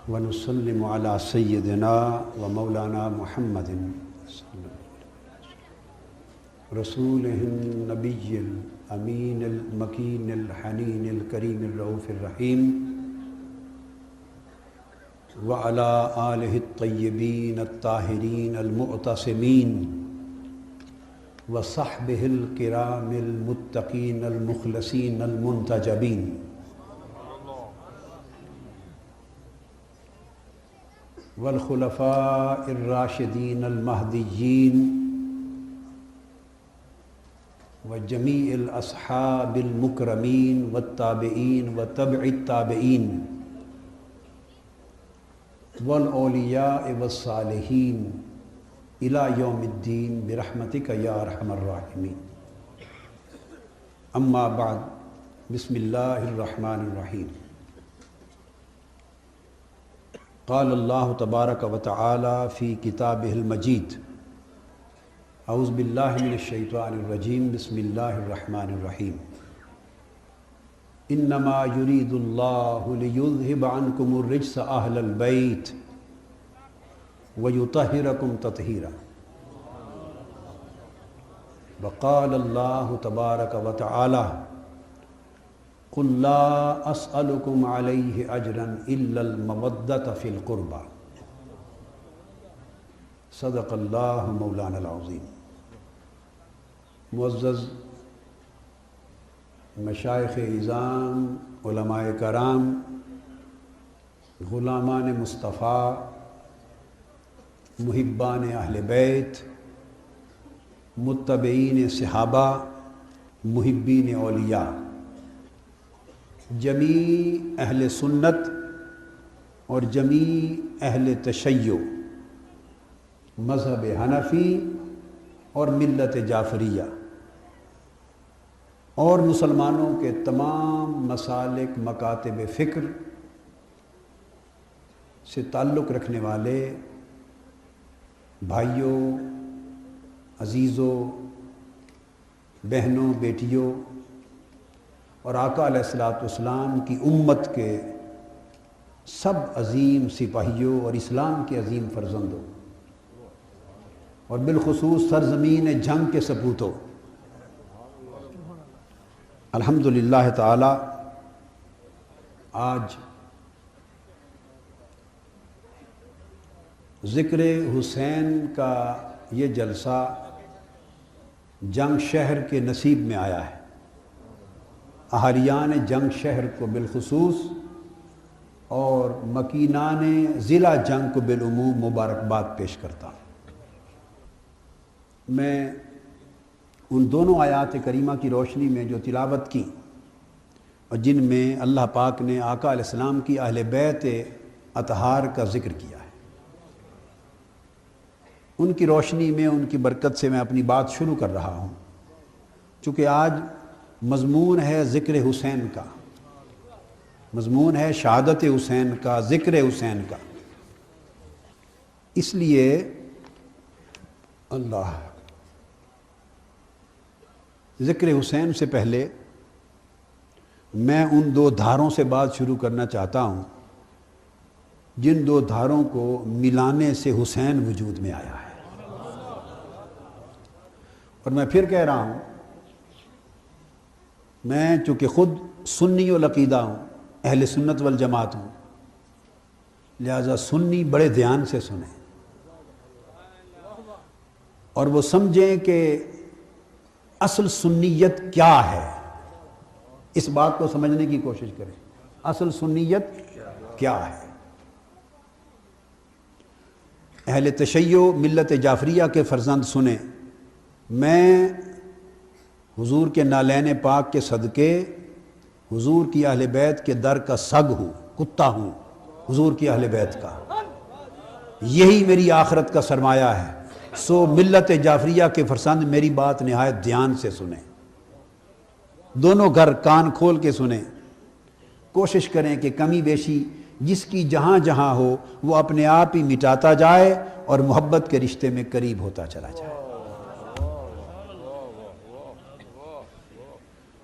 ونسلم علی سیدنا و مولانا محمد رسولہ النبی الامین المکین الحنین الکریم الرؤوف الرحیم وعلی آلہ الطیبین الطاہرین المعتصمین وصحبہ الکرام المتقین المخلصین المنتجبین والخلفاء الراشدین المہدیین وجمیع الاصحاب المکرمین والتابعین وتبع التابعین والاولیاء والصالحین الی یوم الدین برحمتک یا ارحم الراحمین اما بعد بسم اللہ الرحمن الرحیم قال اللہ تبارک و تعالی فی کتابہ المجید اعوذ باللہ من الشیطان الرجیم بسم اللہ الرحمن الرحیم انما یرید اللہ لیذہب عنکم الرجس اہل البیت ویطہرکم تطہیرا وقال اللہ تبارک و تعالی قل لا اسألکم علیہ اجرا الا المودۃ فی القربى صدق اللہ مولانا العظیم۔ معزز مشائخ اعظام، علماء کرام، غلامان مصطفیٰ، محبان اہل بیت، متبعین صحابہ، محبین اولیاء، جمیع اہل سنت اور جمیع اہل تشیع، مذہب حنفی اور ملت جعفریہ اور مسلمانوں کے تمام مسالک مکاتب فکر سے تعلق رکھنے والے بھائیوں، عزیزوں، بہنوں، بیٹیوں اور آقا علیہ السلام کی امت کے سب عظیم سپاہیوں اور اسلام کے عظیم فرزندوں اور بالخصوص سرزمین جنگ کے سپوتوں، الحمدللہ تعالی آج ذکر حسین کا یہ جلسہ جنگ شہر کے نصیب میں آیا ہے۔ اہالیان جنگ شہر کو بالخصوص اور مکینان ضلع جنگ کو بالعموم مبارکباد پیش کرتا ہوں۔ میں ان دونوں آیات کریمہ کی روشنی میں جو تلاوت کی اور جن میں اللہ پاک نے آقا علیہ السلام کی اہل بیت اطہار کا ذکر کیا ہے، ان کی روشنی میں، ان کی برکت سے میں اپنی بات شروع کر رہا ہوں۔ چونکہ آج مضمون ہے ذکر حسین کا، مضمون ہے شہادت حسین کا، ذکر حسین کا، اس لیے اللہ ذکر حسین سے پہلے میں ان دو دھاروں سے بات شروع کرنا چاہتا ہوں جن دو دھاروں کو ملانے سے حسین وجود میں آیا ہے۔ اور میں پھر کہہ رہا ہوں، میں چونکہ خود سنی العقیدہ ہوں، اہل سنت والجماعت ہوں، لہذا سنی بڑے دھیان سے سنیں اور وہ سمجھیں کہ اصل سنیت کیا ہے، اس بات کو سمجھنے کی کوشش کریں، اصل سنیت کیا ہے۔ اہل تشیع ملت جعفریہ کے فرزند سنیں، میں حضور کے نالین پاک کے صدقے حضور کی اہل بیت کے در کا سگ ہوں، کتا ہوں حضور کی اہل بیت کا، یہی میری آخرت کا سرمایہ ہے۔ سو ملت جعفریہ کے فرزند میری بات نہایت دھیان سے سنیں، دونوں گھر کان کھول کے سنیں، کوشش کریں کہ کمی بیشی جس کی جہاں جہاں ہو وہ اپنے آپ ہی مٹاتا جائے اور محبت کے رشتے میں قریب ہوتا چلا جائے۔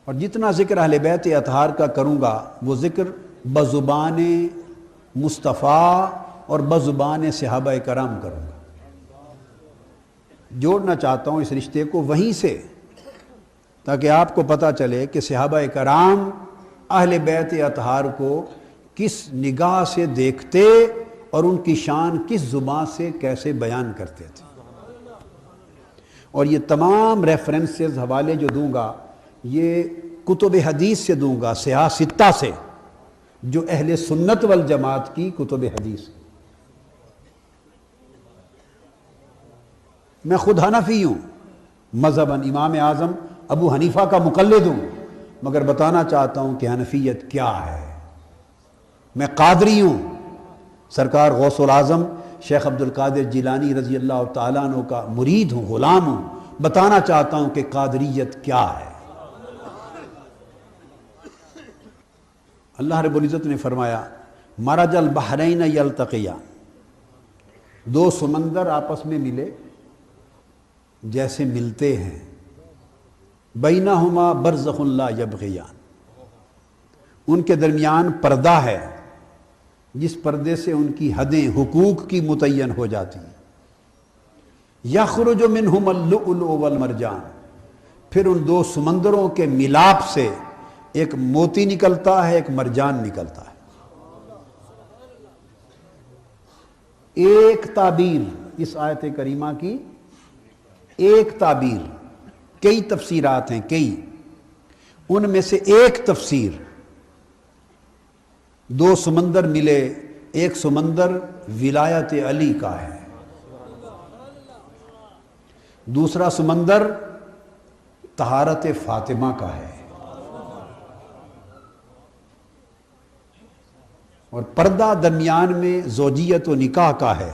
اور جتنا ذکر اہل بیت اطہار کا کروں گا وہ ذکر بزبان مصطفیٰ اور بزبان صحابہ کرام کروں گا۔ جوڑنا چاہتا ہوں اس رشتے کو وہیں سے، تاکہ آپ کو پتہ چلے کہ صحابہ کرام اہل بیت اطہار کو کس نگاہ سے دیکھتے اور ان کی شان کس زبان سے کیسے بیان کرتے تھے۔ اور یہ تمام ریفرنسز حوالے جو دوں گا یہ کتب حدیث سے دوں گا، صحاح ستہ سے، جو اہل سنت والجماعت کی کتب حدیث۔ میں خود حنفی ہوں، مذہباً امام اعظم ابو حنیفہ کا مقلد ہوں، مگر بتانا چاہتا ہوں کہ حنفیت کیا ہے۔ میں قادری ہوں، سرکار غوث العظم شیخ عبد القادر جیلانی رضی اللہ تعالیٰ عنہ کا مرید ہوں، غلام ہوں، بتانا چاہتا ہوں کہ قادریت کیا ہے۔ اللہ رب العزت نے فرمایا مرج البحرین یلتقیان، دو سمندر آپس میں ملے جیسے ملتے ہیں، بینہما برزخ لا یبغیان، ان کے درمیان پردہ ہے جس پردے سے ان کی حدیں حقوق کی متعین ہو جاتی ہیں۔ یخرج منہما اللؤلؤ والمرجان، پھر ان دو سمندروں کے ملاپ سے ایک موتی نکلتا ہے، ایک مرجان نکلتا ہے۔ ایک تعبیر اس آیت کریمہ کی، ایک تعبیر، کئی تفسیرات ہیں، کئی، ان میں سے ایک تفسیر، دو سمندر ملے، ایک سمندر ولایت علی کا ہے، دوسرا سمندر طہارت فاطمہ کا ہے، اور پردہ درمیان میں زوجیت و نکاح کا ہے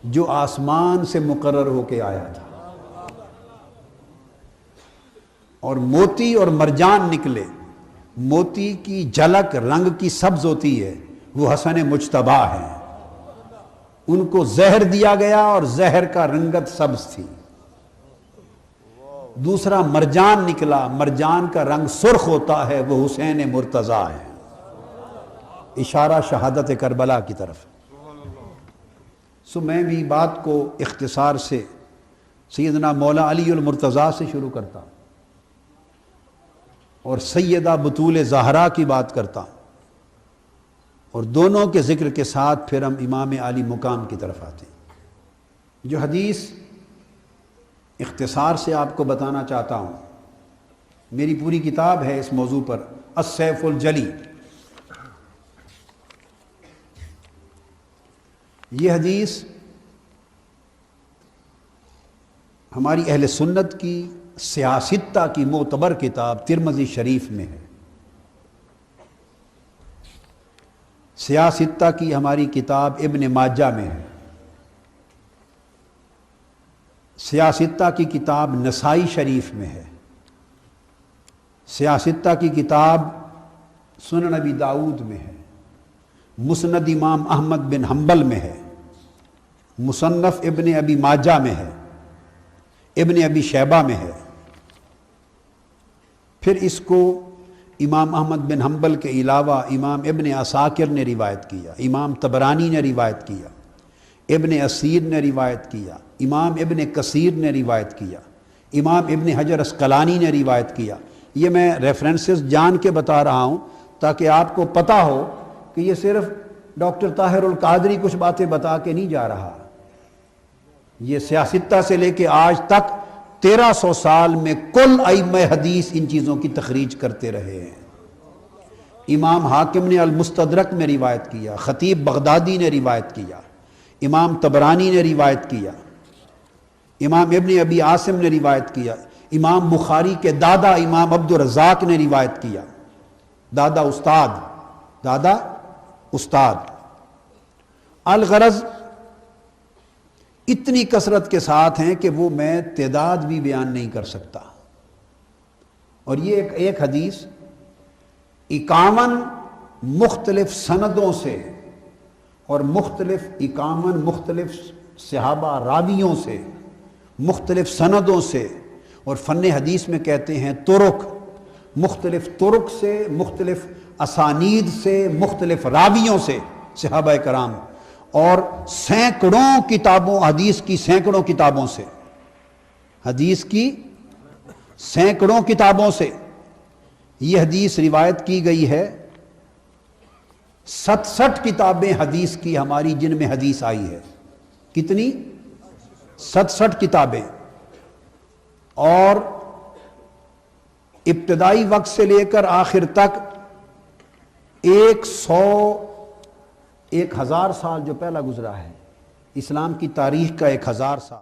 جو آسمان سے مقرر ہو کے آیا تھا، اور موتی اور مرجان نکلے۔ موتی کی جھلک رنگ کی سبز ہوتی ہے، وہ حسن مجتبی ہیں، ان کو زہر دیا گیا اور زہر کا رنگت سبز تھی۔ دوسرا مرجان نکلا، مرجان کا رنگ سرخ ہوتا ہے، وہ حسین مرتضیٰ ہے، اشارہ شہادت کربلا کی طرف۔ سو میں بھی بات کو اختصار سے سیدنا مولا علی المرتضیٰ سے شروع کرتا ہوں اور سیدہ بطول زہرا کی بات کرتا ہوں، اور دونوں کے ذکر کے ساتھ پھر ہم امام عالی مقام کی طرف آتے ہیں۔ جو حدیث اختصار سے آپ کو بتانا چاہتا ہوں، میری پوری کتاب ہے اس موضوع پر، السیف الجلی۔ یہ حدیث ہماری اہل سنت کی سیاستہ کی معتبر کتاب ترمذی شریف میں ہے، سیاستہ کی ہماری کتاب ابن ماجہ میں ہے، سیاستہ کی کتاب نسائی شریف میں ہے، سیاستہ کی کتاب سنن ابی داؤد میں ہے، مسند امام احمد بن حنبل میں ہے، مصنف ابن ابی ماجہ میں ہے، ابن ابی شیبہ میں ہے۔ پھر اس کو امام احمد بن حنبل کے علاوہ امام ابن عساکر نے روایت کیا، امام طبرانی نے روایت کیا، ابن اسیر نے روایت کیا، امام ابن کثیر نے روایت کیا، امام ابن حجر اسقلانی نے روایت کیا۔ یہ میں ریفرنسز جان کے بتا رہا ہوں تاکہ آپ کو پتہ ہو کہ یہ صرف ڈاکٹر طاہر القادری کچھ باتیں بتا کے نہیں جا رہا، یہ سیاستہ سے لے کے آج تک 1300 سال میں کل ائمہ حدیث ان چیزوں کی تخریج کرتے رہے ہیں۔ امام حاکم نے المستدرک میں روایت کیا، خطیب بغدادی نے روایت کیا، امام طبرانی نے روایت کیا، امام ابن ابی عاصم نے روایت کیا، امام بخاری کے دادا امام عبد الرزاق نے روایت کیا، دادا استاد۔ الغرض اتنی کثرت کے ساتھ ہیں کہ وہ میں تعداد بھی بیان نہیں کر سکتا، اور یہ ایک حدیث 51 مختلف سندوں سے اور مختلف صحابہ راویوں سے، مختلف سندوں سے، اور فن حدیث میں کہتے ہیں طرق، مختلف طرق سے، مختلف اسانید سے، مختلف راویوں سے صحابہ کرام، اور سینکڑوں کتابوں، حدیث کی سینکڑوں کتابوں سے، حدیث کی سینکڑوں کتابوں سے یہ حدیث روایت کی گئی ہے۔ 67 کتابیں حدیث کی ہماری جن میں حدیث آئی ہے۔ کتنی؟ 67 کتابیں، اور ابتدائی وقت سے لے کر آخر تک 1000 سال جو پہلا گزرا ہے، اسلام کی تاریخ کا 1000 سال